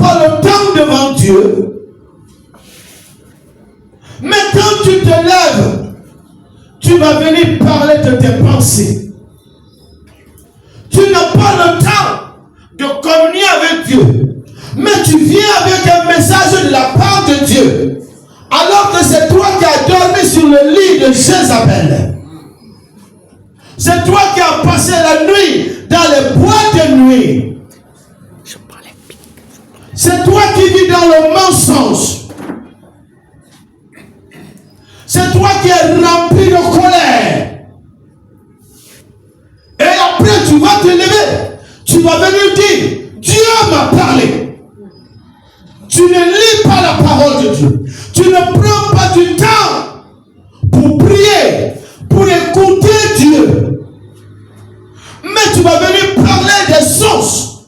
pas le temps devant Dieu. Mais quand tu te lèves, tu vas venir parler de tes pensées. Tu n'as pas le temps de communier avec Dieu. Mais tu viens avec un message de la part de Dieu. Alors que c'est toi qui as dormi sur le lit de Jézabel. C'est toi qui as passé la nuit dans les bois de nuit. C'est toi qui vis dans le mensonge. C'est toi qui es rempli de colère. Et après tu vas te lever. Tu vas venir dire, Dieu m'a parlé. Tu ne lis pas la parole de Dieu. Tu ne prends pas du temps pour prier, pour écouter Dieu. Mais tu vas venir parler des sources.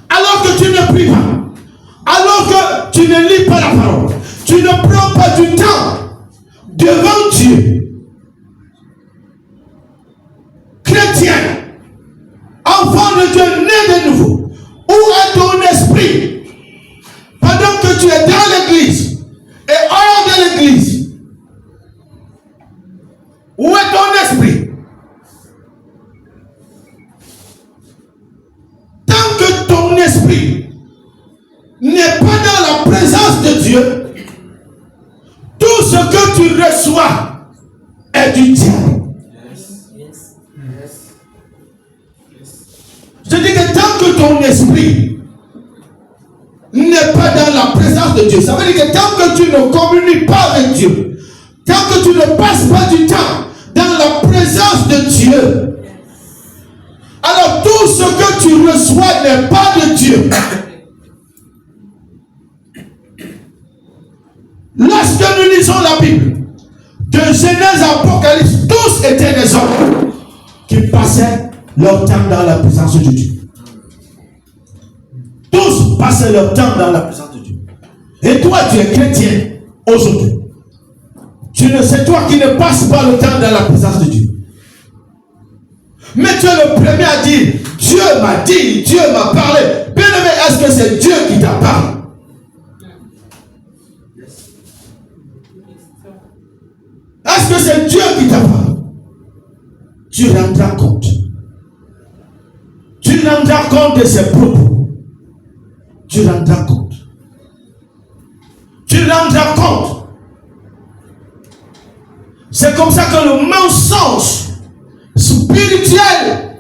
Alors que tu ne pries pas. Alors que tu ne lis pas la parole. Tu ne prends pas du temps devant Dieu. Chrétien, enfant de Dieu né de nouveau, où est ton esprit? Pendant que tu es dans l'église et hors de l'église, où est ton esprit? Tant que ton esprit n'est pas dans la présence de Dieu, tout ce que tu reçois est du diable. Je dis que tant que ton esprit n'est pas dans la présence de Dieu, ça veut dire que tant que tu ne communiques pas avec Dieu, tant que tu ne passes pas du temps dans la présence de Dieu, alors tout ce que tu reçois n'est pas de Dieu. Lorsque nous lisons la Bible, de Genèse à Apocalypse, tous étaient des hommes qui passaient leur temps dans la présence de Dieu. Tous passaient leur temps dans la présence de Dieu. Et toi, tu es chrétien aujourd'hui. C'est toi qui ne passes pas le temps dans la présence de Dieu. Mais tu es le premier à dire, Dieu m'a dit, Dieu m'a parlé. Bien-aimé, est-ce que c'est Dieu qui t'a parlé? Est-ce que c'est Dieu qui t'a parlé? Tu rendras compte. Tu rendras compte de ses propos. Tu rendras compte. Tu rendras compte. C'est comme ça que le mensonge spirituel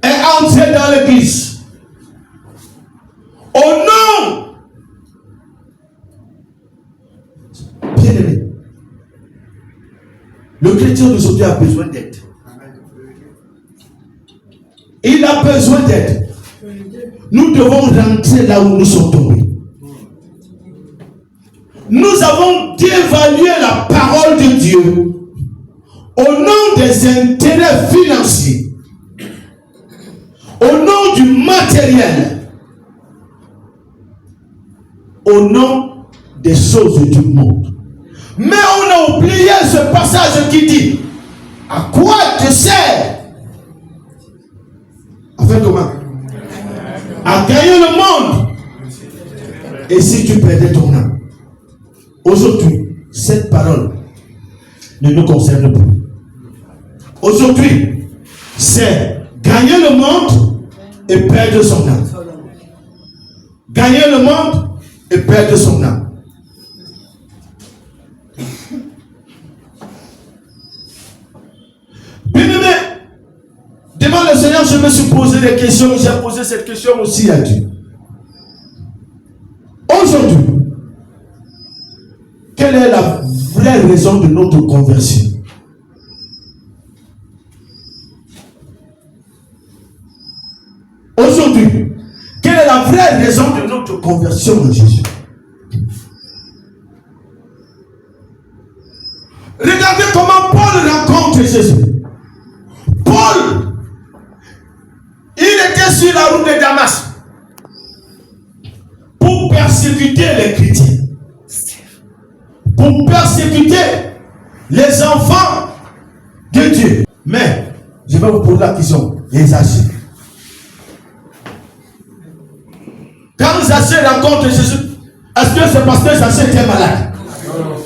est entré dans l'église. Au nom, bien-aimé, le chrétien d'aujourd'hui a besoin d'aide. Il a besoin d'aide. Nous devons rentrer là où nous sommes tombés. Nous avons dévalué la parole de Dieu au nom des intérêts financiers, au nom du matériel, au nom des choses du monde. Mais on a oublié ce passage qui dit, à quoi te sert? Enfin comment? À gagner le monde. Et si tu perdais ton âme? Aujourd'hui, cette parole ne nous concerne plus. Aujourd'hui, c'est gagner le monde et perdre son âme. Gagner le monde et perdre son âme. Bien-aimé, devant le Seigneur, je me suis posé des questions. J'ai posé cette question aussi à Dieu. Aujourd'hui, quelle est la vraie raison de notre conversion? Aujourd'hui, quelle est la vraie raison de notre conversion en Jésus? Regardez comment Paul rencontre Jésus. Paul, il était sur la route de Damas pour persécuter les chrétiens, pour persécuter les enfants de Dieu. Mais, je vais vous poser la question, Esaïe. que ce pasteur Zaché était malade?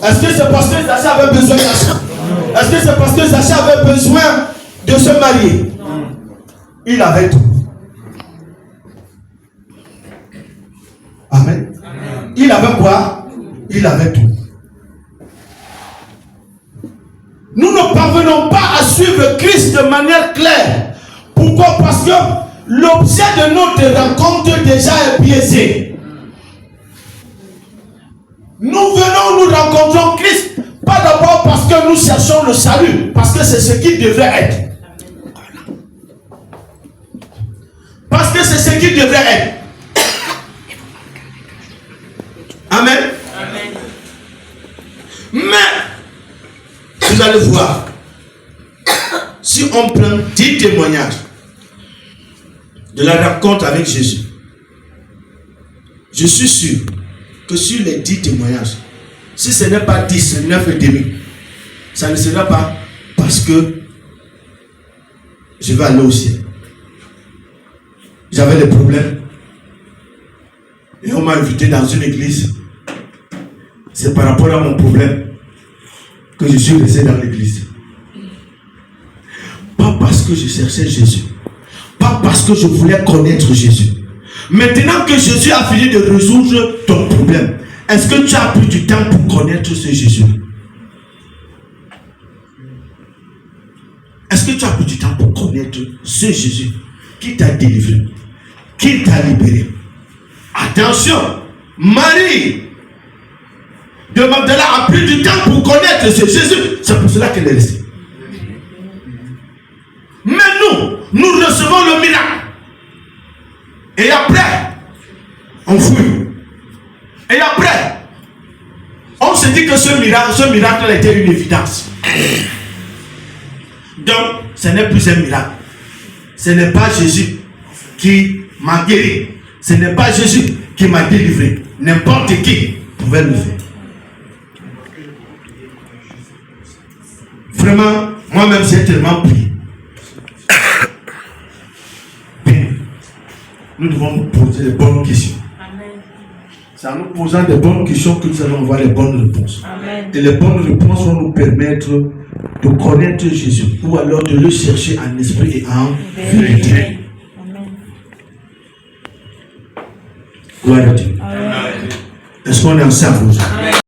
Est-ce que ce pasteur Zaché avait besoin d'argent? Est-ce que ce pasteur Zaché avait besoin de se marier? Il avait tout. Amen. Il avait quoi? Il avait tout. Nous ne parvenons pas à suivre Christ de manière claire. Pourquoi? Parce que l'objet de notre rencontre déjà est biaisé. Nous venons, nous rencontrons Christ, pas d'abord parce que nous cherchons le salut, parce que c'est ce qu'il devrait être. Parce que c'est ce qu'il devrait être. Amen. Amen. Mais, vous allez voir, si on prend 10 témoignages de la rencontre avec Jésus, je suis sûr que sur les 10 témoignages, si ce n'est pas 10, 9 et demi, ça ne sera pas parce que je vais aller au ciel. J'avais des problèmes et on m'a invité dans une église. C'est par rapport à mon problème que je suis resté dans l'église. Pas parce que je cherchais Jésus, pas parce que je voulais connaître Jésus. Maintenant que Jésus a fini de résoudre ton problème, est-ce que tu as pris du temps pour connaître ce Jésus? Est-ce que tu as pris du temps pour connaître ce Jésus qui t'a délivré, qui t'a libéré? Attention, Marie de Magdala a pris du temps pour connaître ce Jésus. C'est pour cela qu'elle est restée. Mais nous recevons le miracle. Et après, on fouille. Et après, on se dit que ce miracle était une évidence. Donc, ce n'est plus un miracle. Ce n'est pas Jésus qui m'a guéri. Ce n'est pas Jésus qui m'a délivré. N'importe qui pouvait le faire. Vraiment, moi-même, j'ai tellement prié. Nous devons nous poser les bonnes questions. Amen. C'est en nous posant des bonnes questions que nous allons avoir les bonnes réponses. Amen. Et les bonnes réponses vont nous permettre de connaître Jésus ou alors de le chercher en esprit et en vérité. Gloire à Dieu. Est-ce qu'on est ensemble aujourd'hui?